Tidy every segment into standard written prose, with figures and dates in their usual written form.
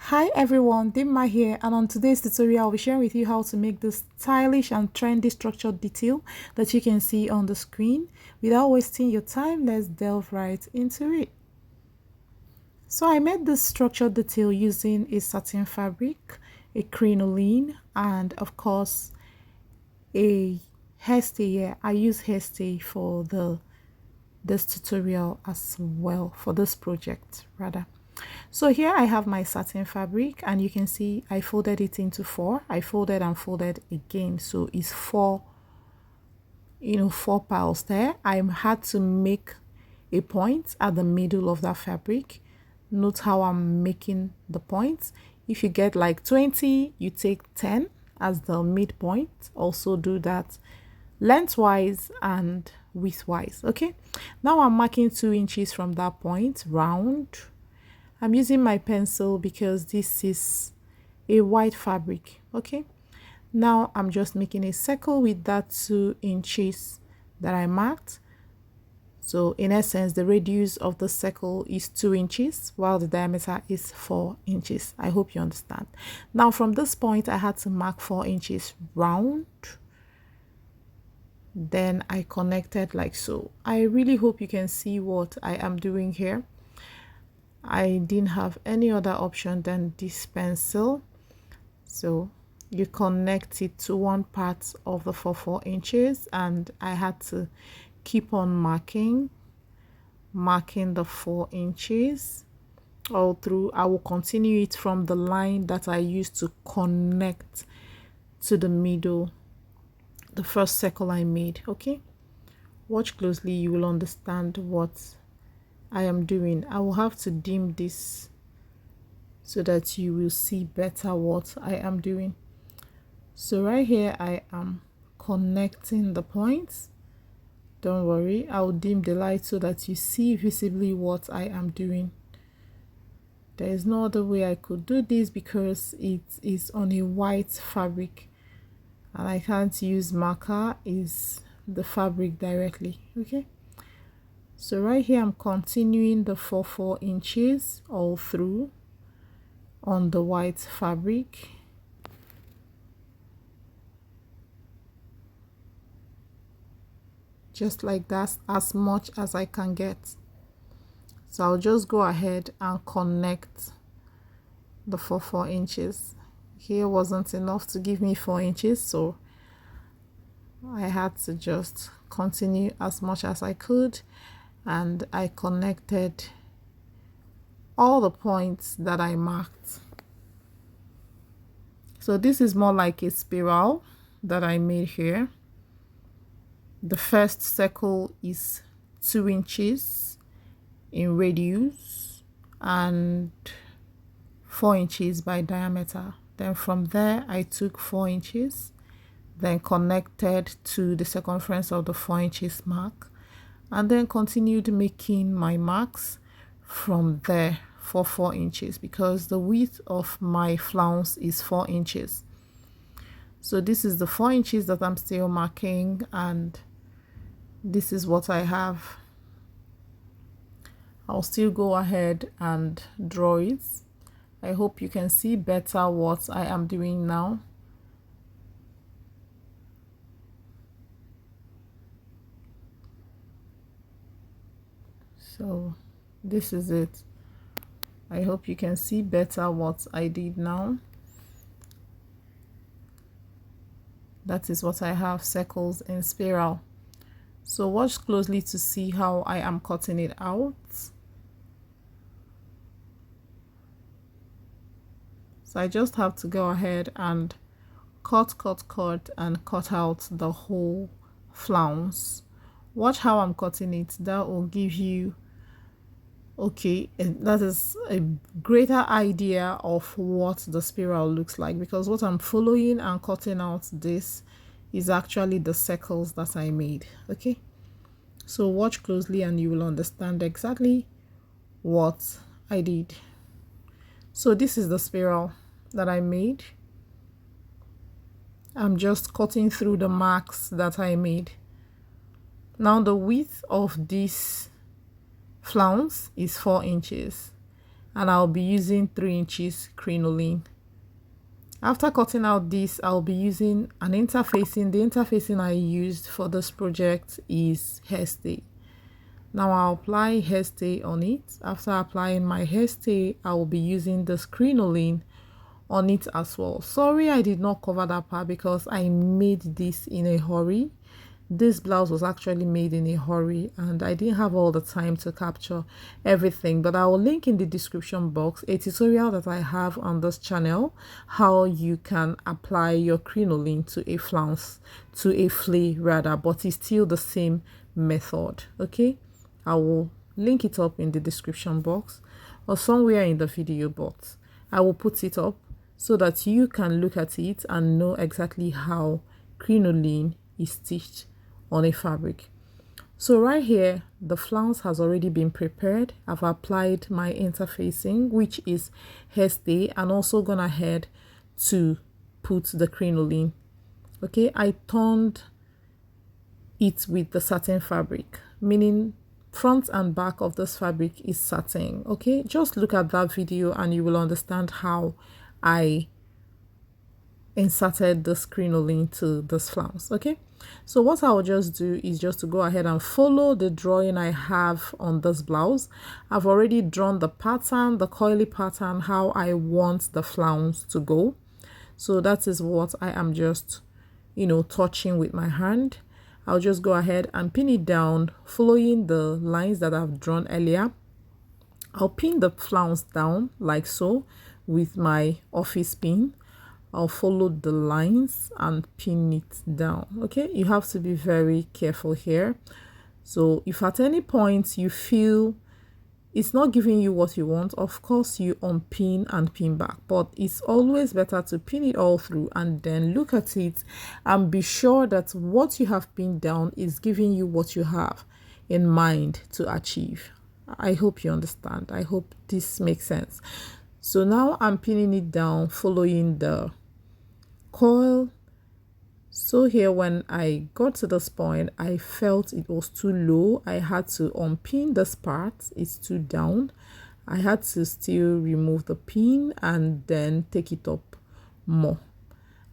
Hi everyone, Dimma here, and on today's tutorial I'll be sharing with you how to make this stylish and trendy structured detail that you can see on the screen. Without wasting your time, let's delve right into it. So I made this structured detail using a satin fabric, a crinoline, and of course a hairstay. Yeah, I use hairstay for this tutorial as well, for this project rather. So here I have my satin fabric, and you can see I folded it into four. I folded and folded again, so it's four piles there. I had to make a point at the middle of that fabric. Note how I'm making the points. If you get like 20, you take 10 as the midpoint. Also do that lengthwise and widthwise. Okay, now I'm marking 2 inches from that point round. I'm using my pencil because this is a white fabric. Okay, now I'm just making a circle with that 2 inches that I marked. So in essence, the radius of the circle is 2 inches while the diameter is 4 inches. I hope you understand. Now from this point, I had to mark 4 inches round. Then I connected like so. I really hope you can see what I am doing here. I didn't have any other option than this pencil, so you connect it to one part of the 4 inches, and I had to keep on marking the 4 inches all through. I will continue it from the line that I used to connect to the middle, the first circle I made. Okay, watch closely, you will understand what I am doing. I will have to dim this so that you will see better what I am doing. So right here I am connecting the points. Don't worry, I will dim the light so that you see visibly what I am doing. There is no other way I could do this because it is on a white fabric and I can't use marker, is the fabric directly. Okay, so right here I'm continuing the 4 inches all through on the white fabric. Just like that, as much as I can get. So I'll just go ahead and connect the 4 inches. Here wasn't enough to give me 4 inches, so I had to just continue as much as I could, and I connected all the points that I marked. So this is more like a spiral that I made here. The first circle is 2 inches in radius and 4 inches by diameter. Then from there I took 4 inches, then connected to the circumference of the 4 inches mark, and then continued making my marks from there for 4 inches because the width of my flounce is 4 inches. So this is the 4 inches that I'm still marking, and this is what I have. I'll still go ahead and draw it. I hope you can see better what I am doing now. So this is it. I hope you can see better what I did now. That is what I have, circles in spiral. So watch closely to see how I am cutting it out. So I just have to go ahead and cut and cut out the whole flounce. Watch how I'm cutting it. That will give you that is a greater idea of what the spiral looks like, because what I'm following and cutting out this is actually the circles that I made. Okay, so watch closely and you will understand exactly what I did. So this is the spiral that I made. I'm just cutting through the marks that I made. Now the width of this flounce is 4 inches, and I'll be using 3 inches crinoline. After cutting out this, I'll be using an interfacing. The interfacing I used for this project is hairstay. Now I'll apply hairstay on it. After applying my hairstay, I will be using this crinoline on it as well. Sorry I did not cover that part because I made this in a hurry. This blouse was actually made in a hurry and I didn't have all the time to capture everything, but I will link in the description box a tutorial that I have on this channel, how you can apply your crinoline to a flounce, to a flay rather, but it's still the same method. Okay, I will link it up in the description box or somewhere in the video box. I will put it up so that you can look at it and know exactly how crinoline is stitched on a fabric. So right here, the flounce has already been prepared. I've applied my interfacing, which is hairstay, and also gone ahead to put the crinoline. Okay, I turned it with the satin fabric, meaning front and back of this fabric is satin. Okay, just look at that video and you will understand how I inserted this crinoline to this flounce. Okay, so what I will just do is just to go ahead and follow the drawing I have on this blouse. I've already drawn the pattern, the coily pattern, how I want the flounce to go. So that is what I am just, touching with my hand. I'll just go ahead and pin it down following the lines that I've drawn earlier. I'll pin the flounce down like so with my office pin. I'll follow the lines and pin it down. Okay, you have to be very careful here. So if at any point you feel it's not giving you what you want, of course you unpin and pin back, but it's always better to pin it all through and then look at it and be sure that what you have pinned down is giving you what you have in mind to achieve. I hope you understand. I hope this makes sense. So now I'm pinning it down following the coil. So here when I got to this point, I felt it was too low. I had to unpin this part. It's too down. I had to still remove the pin and then take it up more.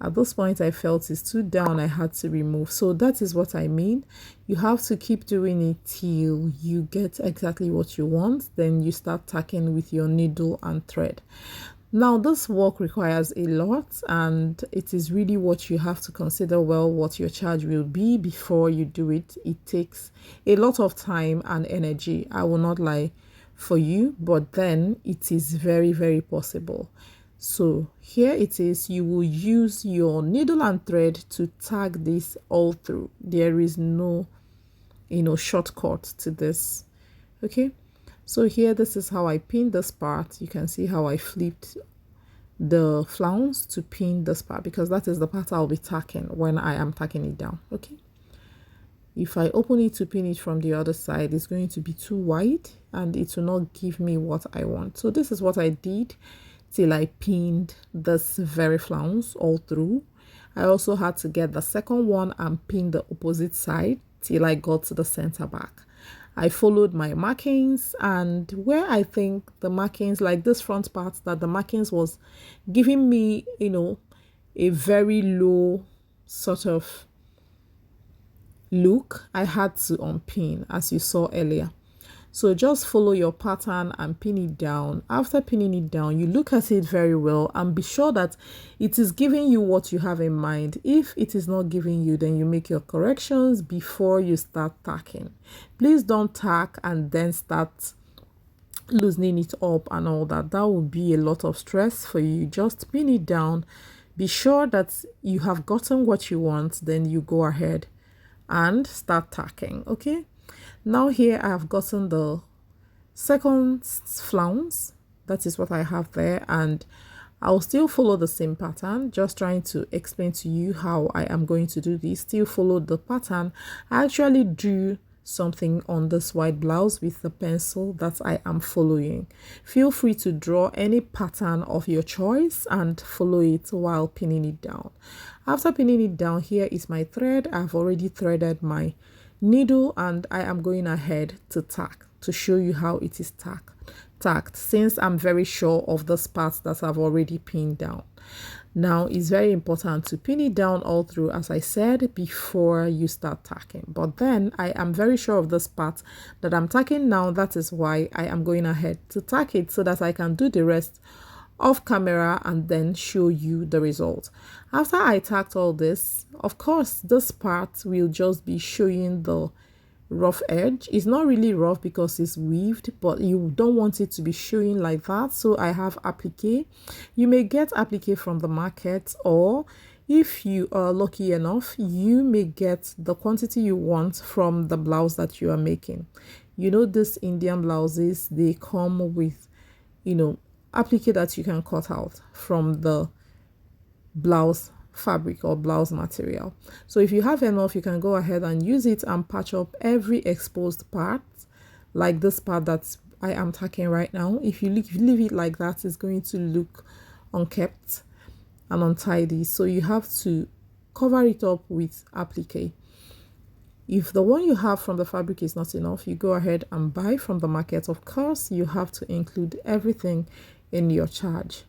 At this point, I felt it's too down. I had to remove. So that is what I mean. You have to keep doing it till you get exactly what you want. Then you start tacking with your needle and thread. Now, this work requires a lot, and it is really what you have to consider well what your charge will be before you do it. It takes a lot of time and energy. I will not lie for you, but then it is very, very possible. So here it is. You will use your needle and thread to tag this all through. There is no, shortcut to this. Okay. So here, this is how I pinned this part. You can see how I flipped the flounce to pin this part because that is the part I'll be tacking when I am tacking it down. Okay. If I open it to pin it from the other side, it's going to be too wide and it will not give me what I want. So this is what I did till I pinned this very flounce all through. I also had to get the second one and pin the opposite side till I got to the center back. I followed my markings, and where I think the markings, like this front part, that the markings was giving me, a very low sort of look, I had to unpin as you saw earlier. So just follow your pattern and pin it down. After pinning it down, you look at it very well and be sure that it is giving you what you have in mind. If it is not giving you, then you make your corrections before you start tacking. Please don't tack and then start loosening it up and all that. That will be a lot of stress for you. Just pin it down. Be sure that you have gotten what you want. Then you go ahead and start tacking. Okay. Now here I have gotten the second flounce. That is what I have there, and I'll still follow the same pattern, just trying to explain to you how I am going to do this. Still follow the pattern. I actually drew something on this white blouse with the pencil that I am following. Feel free to draw any pattern of your choice and follow it while pinning it down. After pinning it down, here is my thread. I've already threaded my needle and I am going ahead to tack to show you how it is tacked, since I'm very sure of the parts that I've already pinned down. Now it's very important to pin it down all through, as I said, before you start tacking. But then I am very sure of this part that I'm tacking now. That is why I am going ahead to tack it, so that I can do the rest off camera and then show you the result. After I tacked all this, of course this part will just be showing the rough edge. It's not really rough because it's weaved, but you don't want it to be showing like that. So I have applique. You may get applique from the market, or if you are lucky enough, you may get the quantity you want from the blouse that you are making. You know, these Indian blouses, they come with, you know, applique that you can cut out from the blouse fabric or blouse material. So if you have enough, you can go ahead and use it and patch up every exposed part, like this part that I am tacking right now. If you leave it like that, it's going to look unkept and untidy. So you have to cover it up with applique. If the one you have from the fabric is not enough, you go ahead and buy from the market. Of course, you have to include everything in your charge.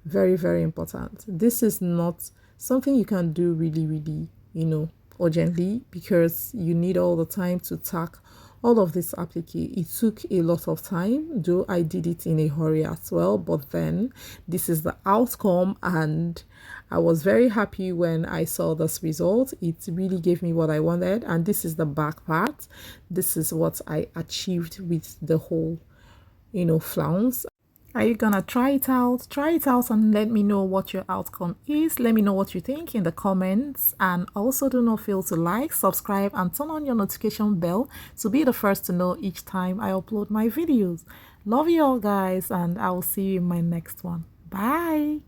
Very, very important. This is not something you can do really, you know, urgently, because you need all the time to tack all of this applique. It took a lot of time, though I did it in a hurry as well, but then this is the outcome, and I was very happy when I saw this result. It really gave me what I wanted. And this is the back part. This is what I achieved with the whole, you know, flounce. Are you gonna try it out? Try it out and let me know what your outcome is. Let me know what you think in the comments, and also do not fail to like, subscribe, and turn on your notification bell to be the first to know each time I upload my videos. Love you all, guys, and I will see you in my next one. Bye.